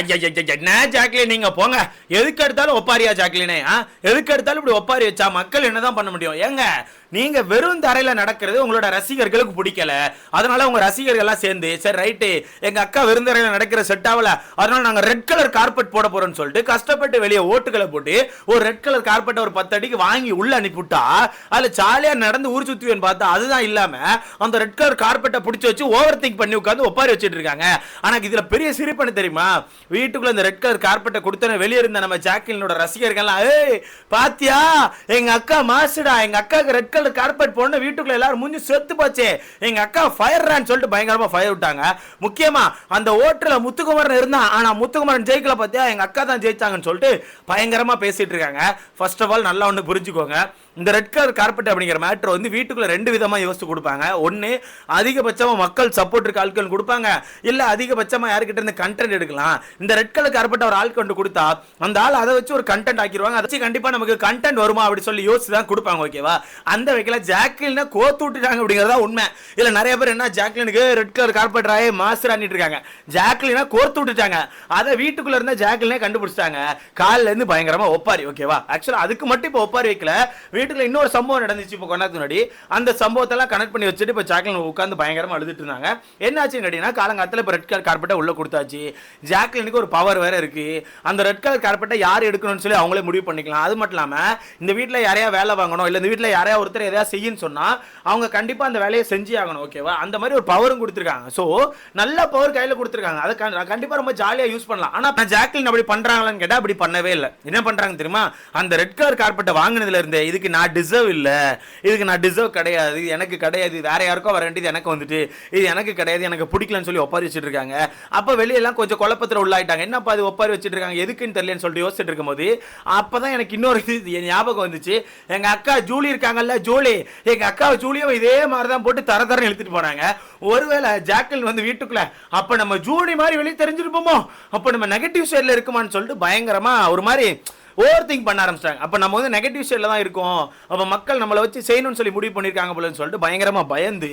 என்ன ஜாக்லின் நீங்க போங்க, எதுக்கு எடுத்தாலும் ஒப்பாரியா ஜாக்லினே? எதுக்கு எடுத்தாலும் இப்படி ஒப்பாரி வச்சா மக்கள் என்னதான் பண்ண முடியும்? ஏங்க நீங்க வெறும் தரையில நடக்கிறது உங்களோட ரசிகர்களுக்கு பிடிக்கல, அதனால உங்க ரசிகர்கள் எல்லாம் சேர்ந்து சரி ரைட்டு எங்க அக்கா வெறுந்தரையில நடக்கிற செட் ஆகல, அதனால நாங்க ரெட் கலர் கார்பெட் போட போறோம்னு சொல்லிட்டு கஷ்டப்பட்டு வெளியே ஓட்டுகளை போட்டு ஒரு ரெட் கலர் கார்பெட் ஒரு 10 அடிக்கு வாங்கி உள்ள அனுப்பிவிட்டா அதுல ஜாலியா நடந்து ஊர் சுத்துவேன்னு பார்த்தா அதுதான் இல்லாம அந்த ரெட் கலர் கார்பெட்டை பிடிச்சி வச்சு ஓவர் திங்க் பண்ணி உட்காந்து ஒப்பாரி வச்சுட்டு இருக்காங்க. ஆனா இதுல பெரிய சிரிப்பு தெரியுமா? வீட்டுக்குள்ள இந்த ரெட் கலர் கார்பெட்டை கொடுத்தன வெளியே இருந்த நம்ம ஜாக்லினோட ரசிகர்கள்லாம் ஏய் பாத்தியா எங்க அக்கா மாசுடா, எங்க அக்காக்கு ரெட் கலர் கார்பெட் போன வீட்டுக்குள்ள எல்லாரும் மூஞ்சி செத்து போச்சு, எங்க அக்கா ஃபயர்றான்னு சொல்லிட்டு பயங்கரமா ஃபயர் விட்டாங்க. முக்கியமா அந்த ஓட்டுல முத்துக்குமரன் இருந்தா, ஆனா முத்துக்குமரன் ஜெயிக்கல பாத்தியா, எங்க அக்கா தான் ஜெயிச்சாங்கன்னு சொல்லிட்டு பயங்கரமா பேசிட்டு இருக்காங்க. ஃபர்ஸ்ட் ஆஃப் ஆல் நல்லா ஒன்று புரிஞ்சுக்கோங்க, இந்த ரெட் கலர் கார்பெட் அப்படிங்கிற மேட்டர் வந்து வீட்டுக்குள்ள ரெண்டு விதமா யோசிச்சு கொடுப்பாங்க. ஒன்னு அதிகபட்சமா மக்கள் சப்போர்ட் இருக்க ஆட்கள் கொடுப்பாங்க, இல்ல அதிகபட்சமா யாருக்கிட்ட இருந்து கண்டென்ட் எடுக்கலாம். இந்த ரெட் கலர் கார்பெட் ஒரு ஆள் கொண்டு கொடுத்தா அந்த ஆள் அதை வச்சு ஒரு கண்டென்ட் ஆக்கிடுவாங்க, அதை வச்சு கண்டிப்பா நமக்கு கண்டென்ட் வருமா அப்படி சொல்லி யோசிச்சு தான் கொடுப்பாங்க. ஓகேவா? அந்த வைக்கல ஜாக்லினை கோத்து விட்டுட்டாங்க அப்படிங்கிறதா உண்மை. இல்ல நிறைய பேர் என்ன ஜாக்லினுக்கு ரெட் கலர் கார்பெட் ராயே மாஸ்டர் ஆனிட்டு இருக்காங்க, ஜாக்லினை கோத்து விட்டுட்டாங்க. அதை வீட்டுக்குள்ள இருந்த ஜாக்லினே கண்டுபிடிச்சாங்க, காலில இருந்து பயங்கரமா ஒப்பாரி. ஓகேவா? ஆக்சுவலா அதுக்கு மட்டும் இப்போ ஒப்பாரி வைக்கல, வீட்டுல இன்னொரு சம்பவம் நடந்துச்சு இப்போ கொஞ்ச முன்னாடி. அந்த சம்பவத்தை எல்லாம் கனெக்ட் பண்ணி வச்சுட்டு இப்போ ஜாக்லின் உட்கார்ந்து பயங்கரமா அழுதுட்டு இருந்தாங்க. என்னாச்சுன்னு கேட்டீங்கன்னா காலங்காலத்தில் இப்போ ரெட் கலர் கார்பெட்டை உள்ள கொடுத்தாச்சு, ஜாக்லினுக்கு ஒரு பவர் வேற இருக்கு, அந்த ரெட் கலர் கார்பெட்டை யார் எடுக்கணும்னு சொல்லி அவங்களே முடிவு பண்ணிக்கலாம். அது மட்டும் இல்லாம இந்த வீட்டில் யாரையா வேலை வாங்கணும், இல்லை இந்த வீட்டில் யாரையா ஒருத்தர் எதையா செய்யன்னு சொன்னா அவங்க கண்டிப்பா அந்த வேலையை செஞ்சு ஆகணும். ஓகேவா? அந்த மாதிரி ஒரு பவரும் கொடுத்துருக்காங்க. ஸோ நல்ல பவர் கையில் கொடுத்துருக்காங்க, அதை கண்டிப்பா ரொம்ப ஜாலியா யூஸ் பண்ணலாம். ஆனா ஜாக்லின் அப்படி பண்றாங்களான்னு கேட்டா அப்படி பண்ணவே இல்லை. என்ன பண்றாங்க தெரியுமா? அந்த ரெட் கலர் கார்பெட்டை வாங்கினதுல இருந்தே இதுக்கு நான் டிசர்வ் இல்ல, இதுக்கு நான் டிசர்வ் கிடையாது, இது எனக்கு கிடையாது, வேற யாருக்கோ வர வேண்டியது எனக்கு வந்துட்டு இது எனக்கு கிடையாது, எனக்கு பிடிக்கலன்னு சொல்லி ஒப்பாரி வச்சுட்டு இருக்காங்க. அப்ப வெளியெல்லாம் கொஞ்சம் குழப்பத்தில் உள்ளாயிட்டாங்க, என்னப்பா இது ஒப்பாரி வச்சுட்டு இருக்காங்க எதுக்குன்னு தெரியலன்னு சொல்லிட்டு யோசிச்சுட்டு இருக்கும்போது அப்பதான் எனக்கு இன்னொரு ஞாபகம் வந்துச்சு. எங்க அக்கா ஜூலி இருக்காங்கல்ல, ஜூலி, எங்க அக்கா ஜூலியும் இதே மாதிரிதான் போட்டு தர இழுத்துட்டு போனாங்க. ஒருவேளை ஜாக்லின் வந்து வீட்டுக்குள்ள அப்ப நம்ம ஜூலி மாதிரி வெளியே தெரிஞ்சிருப்போமோ, அப்ப நம்ம நெகட்டிவ் சைட்ல இருக்குமான்னு சொல்லிட்டு பயங்கரமா ஒரு மாதிரி ஓவர் திங்க் பண்ண ஆரம்பிச்சிட்டாங்க. அப்ப நம்ம வந்து நெகட்டிவ் சைட்ல தான் இருக்கோம், அப்ப மக்கள் நம்மளை வச்சு செய்யணும்னு சொல்லி முடிவு பண்ணிருக்காங்க போலன்னு சொல்லிட்டு பயங்கரமா பயந்து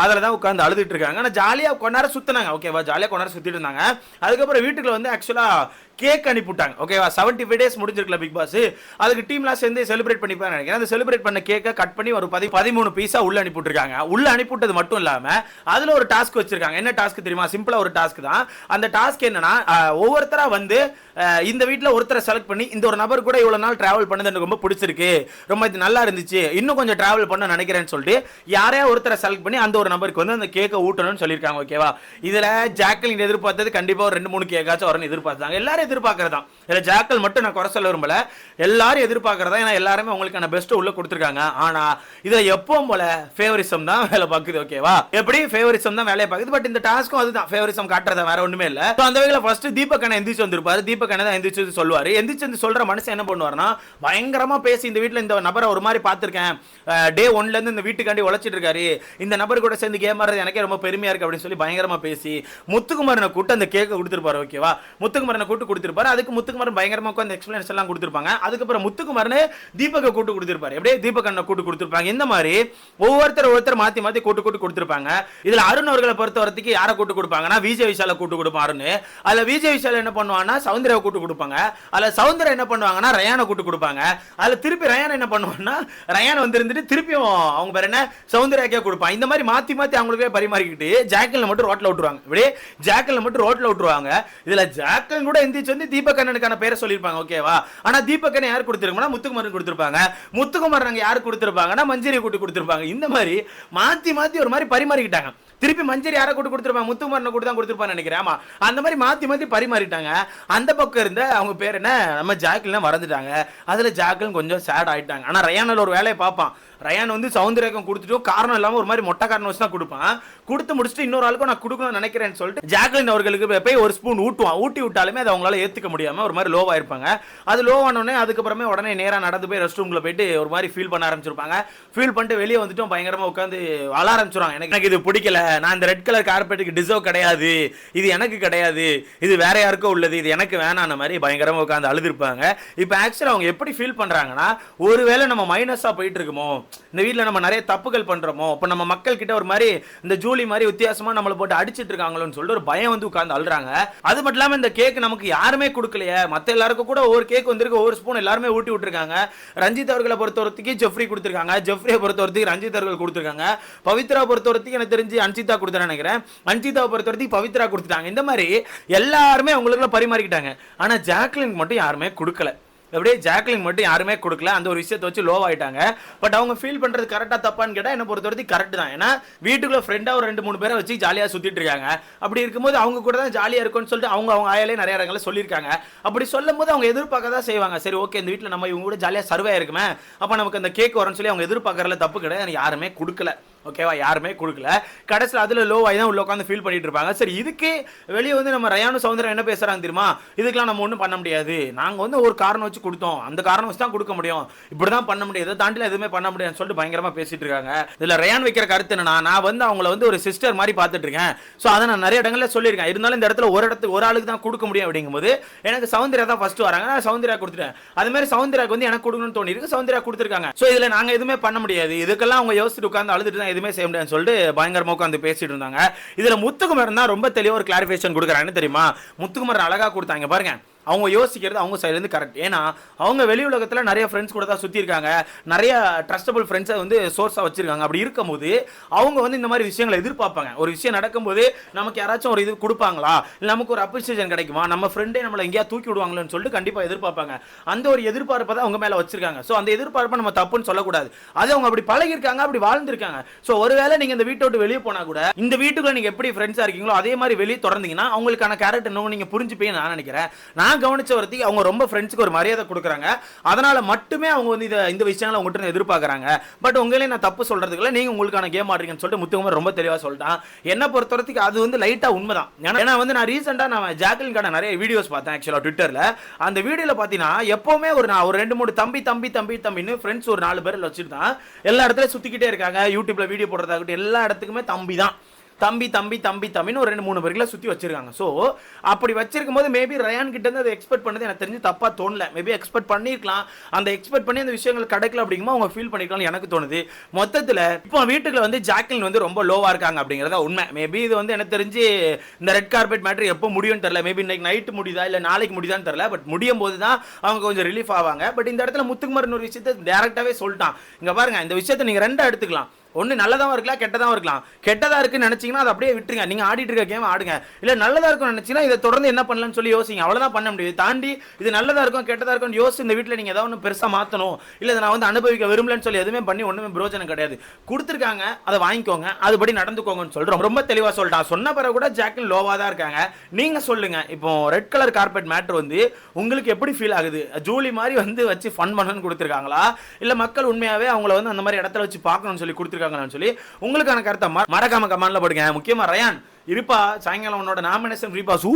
அதில் தான் உட்காந்து அழுதுட்டு இருக்காங்க. ஆனால் ஜாலியாக கொஞ்ச நேரம் சுத்தினாங்க. ஓகேவா? ஜாலியாக கொஞ்ச நேரம் சுத்திட்டு இருந்தாங்க. அதுக்கப்புறம் வீட்டுக்குள்ள வந்து ஆக்சுவலா கேக் அனுப்பிவிட்டாங்க. ஓகேவா? 75 days முடிஞ்சிருக்கல பிக் பாஸ், அதுக்கு டீம்லாம் சேர்ந்து செலிப்ரேட் பண்ணிப்பாங்க நினைக்கிறேன். அந்த செலிப்ரேட் பண்ண கேக்கை கட் பண்ணி ஒரு 13 பீஸா உள்ள அனுப்பிவிட்டுருக்காங்க. உள்ள அனுப்பிவிட்டது மட்டும் இல்லாம அதுல ஒரு டாஸ்க் வச்சிருக்காங்க. என்ன டாஸ்க் தெரியுமா? சிம்பிளா ஒரு டாஸ்க் தான். அந்த டாஸ்க் என்னன்னா ஒவ்வொருத்தரா வந்து இந்த வீட்டில் ஒருத்தரை செலக்ட் பண்ணி இந்த ஒரு நபர் கூட இவ்வளவு நாள் டிராவல் பண்ணது எனக்கு ரொம்ப பிடிச்சிருக்கு, ரொம்ப இது நல்லா இருந்துச்சு, இன்னும் கொஞ்சம் டிராவல் பண்ண நினைக்கிறேன்னு சொல்லிட்டு யாரையா ஒருத்தரை செலக்ட் பண்ணி அந்த ஒரு நபருக்கு வந்து அந்த கேக்கை ஊட்டணும்னு சொல்லியிருக்காங்க. ஓகேவா? இதுல ஜாக்லின் எதிர்பார்த்தது கண்டிப்பா ஒரு 2-3 கேக்காச்சும் வரணும் எதிர்பார்த்தாங்க. எல்லாரும் எதிர்பார்க்கறதா, இதுல ஜாக்கல் மட்டும் நான் குறை சொல்ல விரும்பல, எல்லாரும் எதிர்பார்க்கறதா. ஏன்னா எல்லாருமே உங்களுக்கான பெஸ்ட் உள்ள கொடுத்துருக்காங்க. ஆனா இதுல எப்பவும் போல ஃபேவரிசம் தான் வேலை பார்க்குது. ஓகேவா? எப்படி ஃபேவரிசம் தான் வேலையை பார்க்குது. பட் இந்த டாஸ்க்கும் அதுதான் ஃபேவரிசம் காட்டுறதா, வேற ஒண்ணுமே இல்ல. அந்த வகையில ஃபர்ஸ்ட் தீபக் அண்ணா எந்திரிச்சு வந்திருப்பாரு. தீபக் அண்ணா தான் எந்திரிச்சு சொல்லுவாரு. எந்திரிச்சு சொல்ற மனுஷன் என்ன பண்ணுவாருன்னா பயங்கரமா பேசி இந்த வீட்டுல இந்த நபரை ஒரு மாதிரி பார்த்திருக்கேன், டே 1ல இருந்து இந்த வீட்டுக்காண்டி உழைச்சிட்டு இருக்காரு, இந்த நபர் கூட சேர்ந்து கேம் ஆடுறது எனக்கே ரொம்ப பெருமையா இருக்கு அப்படின்னு சொல்லி பயங்கரமா பேசி முத்துக்குமாரனை கூட்டு அந்த கேக்கை கொடுத்திருப்பாரு. ஓகேவா? முத்துக்குமாரனை கூட்டு கொடுத்திருப்பாரு. அதுக்கு முத்துக்குமாரன் பயங்கரமா உட்கார்ந்து எக்ஸ்பிளனேஷன் எல்லாம் கொடுத்திருப்பாங்க. அதுக்கப்புறம் முத்துக்குமாரன் தீபக்கை கூட்டு கொடுத்திருப்பாரு. எப்படியே தீபக் அண்ணா கூட்டு கொடுத்திருப்பாங்க. இந்த மாதிரி ஒவ்வொருத்தர் மாத்தி மாத்தி கூட்டு கொடுத்திருப்பாங்க. இதுல அருண் அவர்களை பொறுத்த வரைக்கும் யாரை கூட்டு கொடுப்பாங்கன்னா விஜய் விஷால கூட்டு கொடுப்பான் அருண். அதுல விஜய் விஷால் என்ன பண்ணுவாங்கன்னா சௌந்தர்யா கூட்டு கொடுப்பாங்க. அதுல சௌந்தர்யா என்ன பண்ணுவாங்கன்னா ரயானை கூட்டு கொடுப்பாங்க. அதுல திருப்பி ரயான் என்ன பண்ணுவாங்கன்னா ரயான் வந்து இருந்துட்டு திருப்பியும் அவங்க பேர் என்ன சௌந்தர்யாக்கே கொடுப்பாங்க. இந்த மாதிரி மாத்தி மாத்தி அவங்களுக்கே பரிமாறிக்கிட்டு ஜாக்கலின் மட்டும் ரோட்ல விட்டுருவாங்க. இப்படியே ஜாக்கலின் மட்டும் ரோட்ல விட்டுருவாங்க. இதுல ஜாக்கலின் கூட எந்திரிச்சு வந்து தீபக் அண்ணனுக்கான பேரை சொல்லியிருப்பாங்க. ஓகேவா? ஆனா தீபக் அண்ணன் யார் கொடுத்திருப்பாங்கன்னா முத்துக்குமாரன் கொடுத்திருப்பாங்க. முத்துக்குமாரன் யார் கொடுத்திருப்பாங்கன்னா மஞ்சரி கூட்டு கொடுத்திருப்பாங்க. இந்த மாதிரி மாத்தி மாத்தி ஒரு மாதிரி பரிமாறிக்கிட்டாங்க. திருப்பி மஞ்சரி யாரை கூட்டு கொடுத்திருப்பாங்க? முத்துக்குமாரனை கூட தான் கொடுத்திருப்பான்னு நினைக்கிறேன். ஆமா, அந்த மாதிரி மாத்தி மாத்தி பரிமாறிட்டாங்க. அந்த பக்கம் இருந்த அவங்க பேர் என்ன நம்ம ஜாக்கலின் மறந்துட்டாங்க. அதுல ஜாக்கலின் கொஞ்சம் சேட் ஆயிட்டாங்க. ஆனா ரயானில் ஒரு வேலையை பார்ப்பான். ரயான் வந்து சௌந்தர்யாக்கம் கொடுத்துட்டு காரணம் இல்லாம ஒரு மாதிரி மொட்டை காரணம் வச்சு தான் கொடுப்பான். கொடுத்து முடிச்சுட்டு இன்னொரு ஆளுக்கும் நான் கொடுக்கணும்னு நினைக்கிறேன்னு சொல்லிட்டு ஜாக்லின் அவர்களுக்கு போய் ஒரு ஸ்பூன் ஊட்டுவான். ஊட்டி விட்டாலுமே அதை அவங்களால ஏத்துக்க முடியாம ஒரு மாதிரி லோவா இருப்பாங்க. அது லோவானோடனே அதுக்கப்புறமே உடனே நேரா நடந்து போய் ரெஸ்ட் ரூம்ல போயிட்டு ஒரு மாதிரி ஃபீல் பண்ண ஆரம்பிச்சிருப்பாங்க. ஃபீல் பண்ணிட்டு வெளியே வந்துட்டும் பயங்கரமா உட்காந்து அழ ஆரம்பிச்சிருவாங்க. எனக்கு இது பிடிக்கல, நான் இந்த ரெட் கலர் கார்பெட்டுக்கு டிசர்வ் கிடையாது, இது எனக்கு கிடையாது, இது வேற யாருக்கோ உள்ளது, இது எனக்கு வேணான மாதிரி பயங்கரமா உட்காந்து அழுதுருப்பாங்க. இப்போ ஆக்சுவலா அவங்க எப்படி ஃபீல் பண்றாங்கன்னா ஒருவேளை நம்ம மைனஸா போயிட்டு இருக்குமோ, இந்த வீட்டில் நம்ம நிறைய தப்புகள் பண்றோமோ, இப்போ நம்ம மக்கள் கிட்ட ஒரு மாதிரி இந்த ஜூலி மாதிரி வித்தியாசமா நம்மளை போட்டு அடிச்சிட்டு இருக்காங்களோன்னு சொல்லிட்டு ஒரு பயம் வந்து உட்கார்ந்து அழுறாங்க. அது மட்டும் இல்லாம இந்த கேக் நமக்கு யாருமே கொடுக்கலையே, மத்த எல்லாருக்கும் கூட ஒரு கேக் வந்திருக்கு, ஒரு ஸ்பூன் எல்லாருமே ஊட்டி விட்டுருக்காங்க. ரஞ்சித் அவர்களை பொறுத்தவரைக்கும் ஜெஃப்ரி கொடுத்துருக்காங்க, ஜெஃப்ரியை பொறுத்தவரைக்கும் ரஞ்சித் அவர்கள் கொடுத்துருக்காங்க, பவித்ரா பொறுத்தவரைக்கும் எனக்கு தெரிஞ்சு அன்சிதா கொடுத்தா நினைக்கிறேன், அன்சிதாவை பொறுத்தவரைக்கும் பவித்ரா கொடுத்துட்டாங்க. இந்த மாதிரி எல்லாருமே அவங்களுக்குள்ள பரிமாறிக்கிட்டாங்க. ஆனா ஜாக்லின் மட்டும் யாருமே கொடுக்கல. அப்படியே ஜாக்லின் மட்டும் யாருமே கொடுக்கல. அந்த ஒரு விஷயத்தை வச்சு லோ ஆயிட்டாங்க. பட் அவங்க ஃபீல் பண்றது கரெக்டா தப்பான்னு கேட்டா என்ன பொறுத்தவரைக்கும் கரெக்ட் தான். ஏன்னா வீட்டுக்குள்ள ஃப்ரெண்டா ஒரு 2-3 பேரை வச்சு ஜாலியா சுத்திட்டு இருக்காங்க. அப்படி இருக்கும்போது அவங்க கூட தான் ஜாலியா இருக்கும்னு சொல்லிட்டு அவங்க ஆயாலே நிறைய இடங்கள்ல சொல்லியிருக்காங்க. அப்படி சொல்லும் போது அவங்க எதிர்பார்க்க தான் செய்வாங்க. சரி ஓகே, இந்த வீட்டில் நம்ம இவங்க கூட ஜாலியா சர்வே இருக்குமே, அப்ப நமக்கு அந்த கேக் வரும்னு சொல்லி அவங்க எதிர்பார்க்கறதுல தப்பு கிடையாது. யாருமே கொடுக்கல. ஓகேவா, யாருமே கொடுக்கல. கடைசியில் அதில் லோவாகி தான் உள்ள உட்காந்து ஃபீல் பண்ணிட்டு இருப்பாங்க. சரி, இதுக்கு வெளியே வந்து நம்ம ரயானும் சௌந்தர்யா என்ன பேசுறாங்க தெரியுமா, இதுக்கெல்லாம் நம்ம ஒன்றும் பண்ண முடியாது, நாங்கள் வந்து ஒரு காரணம் வச்சு கொடுத்தோம், அந்த காரணம் வச்சு தான் கொடுக்க முடியும், இப்படி தான் பண்ண முடியும், இதை தாண்டில எதுவுமே பண்ண முடியாதுன்னு சொல்லிட்டு பயங்கரமாக பேசிட்டு இருக்காங்க. இதில் ரயான் வைக்கிற கருத்து என்னன்னா, நான் வந்து அவங்கள வந்து ஒரு சிஸ்டர் மாதிரி பார்த்துட்டு இருக்கேன். ஸோ அதை நான் நிறைய இடங்களில் சொல்லியிருக்கேன். இருந்தாலும் இந்த இடத்துல ஒரு ஆளுக்கு தான் கொடுக்க முடியும் அப்படிங்கும்போது எனக்கு சௌந்தர்யா தான் ஃபர்ஸ்ட் வராங்க. நான் சௌந்தர்யா கொடுத்துட்டேன். அது மாதிரி சௌந்தர்யாக்கு வந்து எனக்கு கொடுக்கணும்னு தோணி இருக்கு, சௌந்தர்யா கொடுத்துருக்காங்க. ஸோ இதில் நாங்கள் எதுவுமே பண்ண முடியாது, இதுக்கெல்லாம் அவங்க யோசிச்சுட்டு உட்காந்து அழுதுட்டு தான் எதுவுமே செய்ய முடியாதுன்னு சொல்லிட்டு பயங்கரமா உட்காந்து பேசிட்டு இருந்தாங்க. இதுல முத்துக்குமார் தான் ரொம்ப தெளிவா ஒரு கிளாரிஃபிகேஷன் கொடுக்குறாங்க தெரியுமா. முத்துக்குமார் அழகா கொடுத்தாங்க பாருங்க. அவங்க யோசிக்கிறது அவங்க சைட்லேருந்து கரெக்ட். ஏன்னா அவங்க வெளி உலகத்தில் நிறைய ஃப்ரெண்ட்ஸ் கூட தான் சுற்றி இருக்காங்க, நிறைய ட்ரஸ்டபிள் ஃப்ரெண்ட்ஸை வந்து சோர்ஸாக வச்சிருக்காங்க. அப்படி இருக்கும்போது அவங்க வந்து இந்த மாதிரி விஷயங்களை எதிர்பார்ப்பாங்க. ஒரு விஷயம் நடக்கும்போது நமக்கு யாராச்சும் ஒரு இது கொடுப்பாங்களா, இல்லை நமக்கு ஒரு அப்ரிசியேஷன் கிடைக்குமா, நம்ம ஃப்ரெண்டே நம்மளை எங்கேயா தூக்கி விடுவாங்களோன்னு சொல்லிட்டு கண்டிப்பாக எதிர்பார்ப்பாங்க. அந்த ஒரு எதிர்பார்ப்பை தான் அவங்க மேலே வச்சிருக்காங்க. ஸோ அந்த எதிர்பார்ப்பை நம்ம தப்புன்னு சொல்லக்கூடாது. அது அவங்க அப்படி பழகிருக்காங்க, அப்படி வாழ்ந்துருக்காங்க. ஸோ ஒருவேளை நீங்கள் இந்த வீட்டை விட்டு வெளியே போனால் கூட இந்த வீட்டுக்குள்ள நீங்கள் எப்படி ஃப்ரெண்ட்ஸாக இருக்கீங்களோ அதே மாதிரி வெளியே தொடர்ந்தீங்கன்னா அவங்களுக்கான கேரக்டர் இன்னும் நீங்கள் புரிஞ்சுப்பீங்க நான் நினைக்கிறேன். நான் கவனிச்ச வரதுக்கு அவங்க ரொம்ப ஃப்ரெண்ட்ஸ்க்கு ஒரு மரியாதை கொடுக்குறாங்க. அதனால மட்டுமே அவங்க வந்து இந்த விஷயங்களை உங்ககிட்ட எதிர்பார்க்கறாங்க. பட் உங்களே நான் தப்பு சொல்றதுக்குள்ள நீங்க உங்களுக்கான கேம் ஆடுறீங்கன்னு சொல்லிட்டு முத்துக்குமார் ரொம்ப தெளிவா சொல்லிட்டான். என்ன பொறுத்தவரைக்கும் அது வந்து லைட்டா உண்மைதான். ஏன்னா வந்து நான் ரீசெண்டா நான் ஜாக்லின்கான நிறைய வீடியோஸ் பார்த்தேன் ஆக்சுவலா ட்விட்டர்ல. அந்த வீடியோல பாத்தீங்கன்னா எப்பவுமே ஒரு 2-3 தம்பின்னு ஃப்ரெண்ட்ஸ் ஒரு 4 பேர் வச்சுட்டு தான் எல்லா இடத்துலயும் சுத்திக்கிட்டே இருக்காங்க. யூடியூப்ல வீடியோ போடுறதாகட்டும் எல்லா இடத்துக்குமே தம்பி தான், தம்பின்னு ஒரு 2-3 பேர்களை சுற்றி வச்சிருக்காங்க. ஸோ அப்படி வச்சிருக்கும் போது மேபி ரயான் கிட்ட இருந்து அதை எக்ஸ்பெக்ட் பண்ணது எனக்கு தெரிஞ்சு தப்பா தோணல. மேபி எக்ஸ்பெக்ட் பண்ணிருக்கலாம், அந்த எக்ஸ்பெக்ட் பண்ணி அந்த விஷயங்கள் கிடைக்கல அப்படிங்கும்போது அவங்க ஃபீல் பண்ணிக்கலாம் எனக்கு தோணுது. மொத்தத்தில் இப்போ வீட்டுக்குள்ள வந்து ஜாக்லின் வந்து ரொம்ப லோவா இருக்காங்க அப்படிங்கிறத உண்மை. மேபி இது வந்து எனக்கு தெரிஞ்சு இந்த ரெட் கார்பெட் மேட்டர் எப்போ முடியும்னு தெரியல. மேபி இன்னைக்கு நைட்டு முடியுதா இல்லை நாளைக்கு முடியுதான்னு தெரியல. பட் முடியும் போது தான் அவங்க கொஞ்சம் ரிலீஃப் ஆவாங்க. பட் இந்த இடத்துல முத்துக்குமார் ஒரு விஷயத்தை டேரக்டாவே சொல்லிட்டான். இங்க பாருங்க, இந்த விஷயத்தை நீங்க ரெண்டா எடுத்துக்கலாம். ஒன்று நல்லதாக இருக்கலாம், கெட்டதாக இருக்கலாம். கெட்டதாக இருக்குன்னு நினச்சிங்கன்னா அதை அப்படியே விட்டுருங்க, நீங்கள் ஆடிட்டு இருக்க கேம் ஆடுங்க. இல்லை நல்லதாக இருக்கும்னு நினச்சிங்கன்னா இதை தொடர்ந்து என்ன பண்ணலான்னு சொல்லி யோசிங்க. அவ்வளோதான் பண்ண முடியும். தாண்டி இது நல்லதாக இருக்கும் கெட்டதாக இருக்கும்னு யோசிச்சு இந்த வீட்டில் நீங்கள் ஏதாவது ஒன்று பெருசாக மாற்றணும், இல்லை இதை நான் வந்து அனுபவிக்க விரும்பலன்னு சொல்லி எதுவுமே பண்ணி ஒன்றுமே பிரோஜனம் கிடையாது. கொடுத்துருக்காங்க, அதை வாங்கிக்கோங்க, அதுபடி நடந்துக்கோங்கன்னு சொல்கிறோம். ரொம்ப தெளிவாக சொல்லிட்டான். சொன்ன பிறகு கூட ஜாக்லின் லோவாக தான் இருக்காங்க. நீங்கள் சொல்லுங்கள், இப்போ ரெட் கலர் கார்பெட் மேட்டர் வந்து உங்களுக்கு எப்படி ஃபீல் ஆகுது? ஜூலி மாதிரி வந்து வச்சு ஃபன் பண்ணணும்னு கொடுத்துருக்காங்களா, இல்லை மக்கள் உண்மையாகவே அவங்கள வந்து அந்த மாதிரி இடத்துல வச்சு பார்க்கணும்னு சொல்லி கொடுத்துருக்காங்கன்னு சொல்லி உங்களுக்கான கருத்தை மறக்காம கமெண்ட்ல போடுங்க. முக்கியமா ரயான் இருப்பா, சாயங்காலம் உன்னோட நாமினேஷன் ஃப்ரீ பாஸ்.